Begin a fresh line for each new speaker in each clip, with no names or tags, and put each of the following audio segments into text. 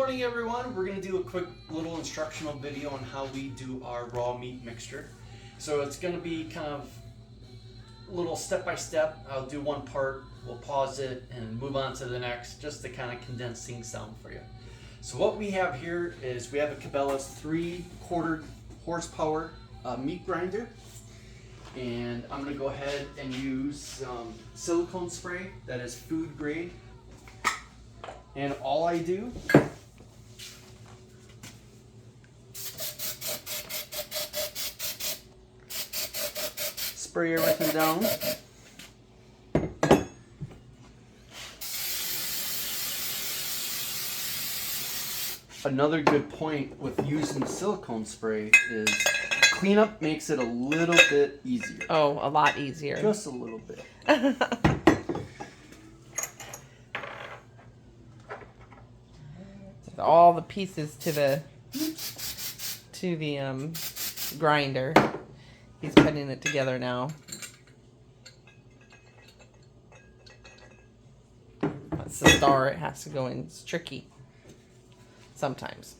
morning, everyone. We're going to do a quick little instructional video on how we do our raw meat mixture. So it's going to be kind of a little step by step. I'll do one part, we'll pause it and move on to the next, just to kind of condense things down for you. So what we have here is we have a Cabela's 3/4 horsepower meat grinder. And I'm going to go ahead and use some silicone spray that is food grade. And all I do spray everything down. Another good point with using the silicone spray is cleanup makes it a little bit easier.
Oh, a lot easier.
Just a little bit.
All the pieces to the grinder. He's putting it together now. That's the star. It has to go in. It's tricky. Sometimes.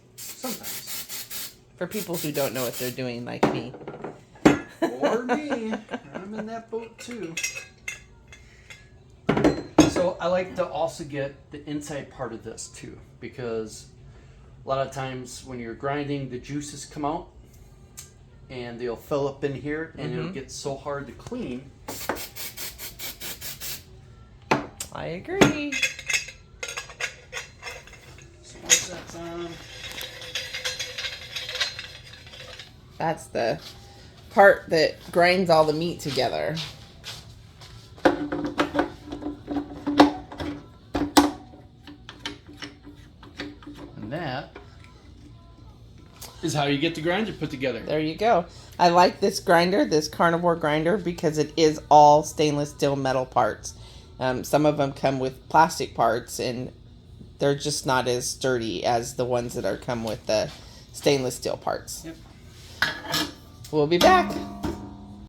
For people who don't know what they're doing, like me.
Or me. I'm in that boat too. So I like to also get the inside part of this too, because a lot of times when you're grinding, the juices come out and they'll fill up in here and it'll get so hard to clean.
I agree.
So once that's on,
that's the part that grinds all the meat together.
and that is how you get the grinder put together.
There you go. I like this grinder, this carnivore grinder, because it is all stainless steel metal parts. Some of them come with plastic parts, and they're just not as sturdy as the ones that come with the stainless steel parts.
Yep.
We'll be back.